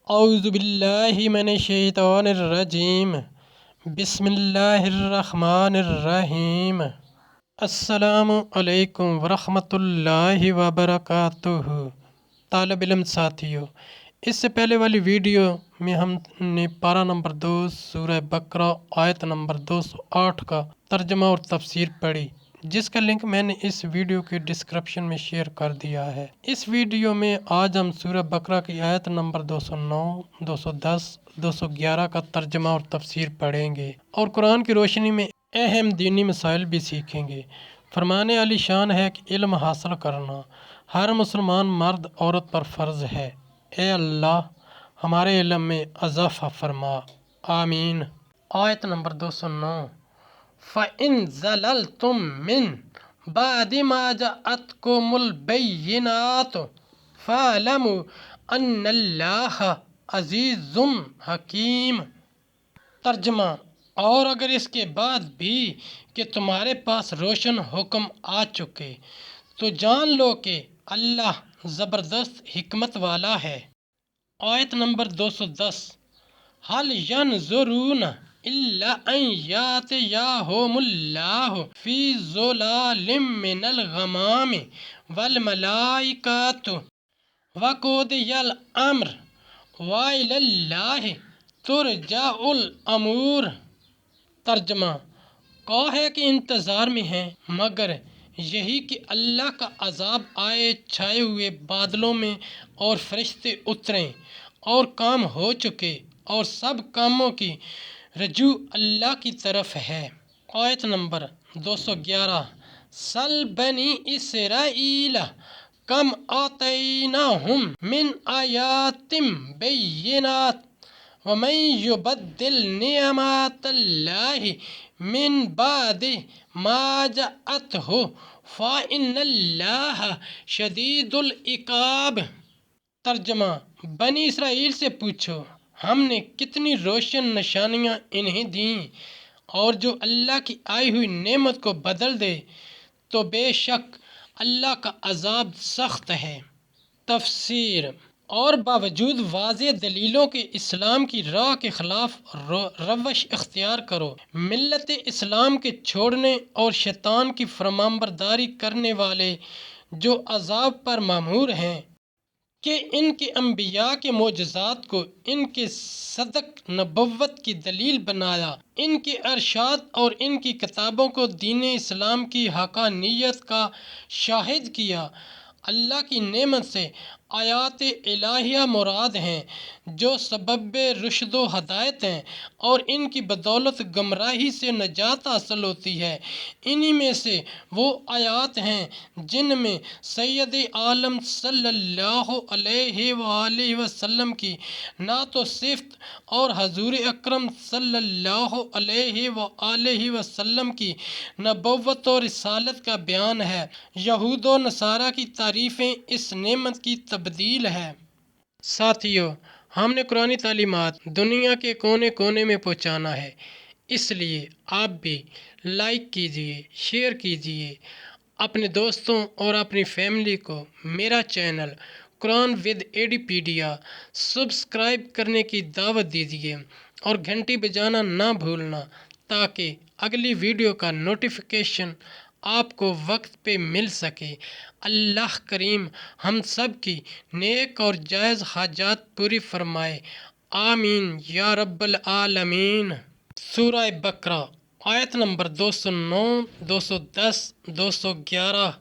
اعوذ باللہ من الشیطان الرجیم بسم اللہ الرحمن الرحیم۔ السلام علیکم ورحمۃ اللہ وبرکاتہ۔ طالب علم ساتھیو، اس سے پہلے والی ویڈیو میں ہم نے پارہ نمبر 2 سورہ بقرہ آیت نمبر 208 کا ترجمہ اور تفسیر پڑھی، جس کا لنک میں نے اس ویڈیو کے ڈسکرپشن میں شیئر کر دیا ہے۔ اس ویڈیو میں آج ہم سورہ بقرہ کی آیت نمبر 209، 210، 211 کا ترجمہ اور تفسیر پڑھیں گے اور قرآن کی روشنی میں اہم دینی مسائل بھی سیکھیں گے۔ فرمانے علی شان ہے کہ علم حاصل کرنا ہر مسلمان مرد عورت پر فرض ہے۔ اے اللہ ہمارے علم میں اضافہ فرما، آمین۔ آیت نمبر 209۔ فَإِن زَلَلْتُم مِّن بَعْدِ مَا جَاءَتْكُمُ الْبَيِّنَاتُ فَاعْلَمُوا أَنَّ اللَّهَ عَزِيزٌ حَكِيمٌ۔ ترجمہ: اور اگر اس کے بعد بھی کہ تمہارے پاس روشن حکم آ چکے تو جان لو کہ اللہ زبردست حکمت والا ہے۔ آیت نمبر 210۔ هل ينظرون إلا أن يأتيهم الله في ظلال من الغمام والملائكة وقضي الأمر وإلى الله ترجع الأمور۔ ترجمہ: کہا ہے کہ انتظار میں ہیں مگر یہی کہ اللہ کا عذاب آئے چھائے ہوئے بادلوں میں اور فرشتے اتریں اور کام ہو چکے اور سب کاموں کی رجوع اللہ کی طرف ہے۔ آیت نمبر 211۔ سل بنی اسرائیل کم آتیناہم من آیات بینات ومن یبدل نعمت اللہ من بعد ما جاءتہ فإن اللہ شدید العقاب۔ ترجمہ: بنی اسرائیل سے پوچھو ہم نے کتنی روشن نشانیاں انہیں دیں، اور جو اللہ کی آئی ہوئی نعمت کو بدل دے تو بے شک اللہ کا عذاب سخت ہے۔ تفسیر: اور باوجود واضح دلیلوں کے اسلام کی راہ کے خلاف روش اختیار کرو، ملت اسلام کے چھوڑنے اور شیطان کی فرمانبرداری کرنے والے جو عذاب پر مامور ہیں کہ ان کے انبیاء کے معجزات کو ان کے صدق نبوت کی دلیل بنایا، ان کے ارشاد اور ان کی کتابوں کو دین اسلام کی حقانیت کا شاہد کیا۔ اللہ کی نعمت سے آیات الہیہ مراد ہیں جو سبب رشد و ہدایت ہیں اور ان کی بدولت گمراہی سے نجات حاصل ہوتی ہے۔ انہی میں سے وہ آیات ہیں جن میں سید عالم صلی اللہ علیہ وآلہ وسلم کی نعت و صفت اور حضور اکرم صلی اللہ علیہ وآلہ وسلم کی نبوت و رسالت کا بیان ہے۔ یہود و نصارہ کی تعریفیں اس نعمت کی تبدیل ہے۔ ساتھیو، ہم نے قرآنی تعلیمات دنیا کے کونے کونے میں پہنچانا ہے، اس لیے آپ بھی لائک کیجئے، شیئر کیجئے، اپنے دوستوں اور اپنی فیملی کو میرا چینل قرآن ود ایڈیپیڈیا سبسکرائب کرنے کی دعوت دیجئے اور گھنٹی بجانا نہ بھولنا تاکہ اگلی ویڈیو کا نوٹیفیکیشن آپ کو وقت پہ مل سکے۔ اللہ کریم ہم سب کی نیک اور جائز حاجات پوری فرمائے، آمین یا رب العالمین۔ سورہ بقرہ آیت نمبر 209، 210، 211۔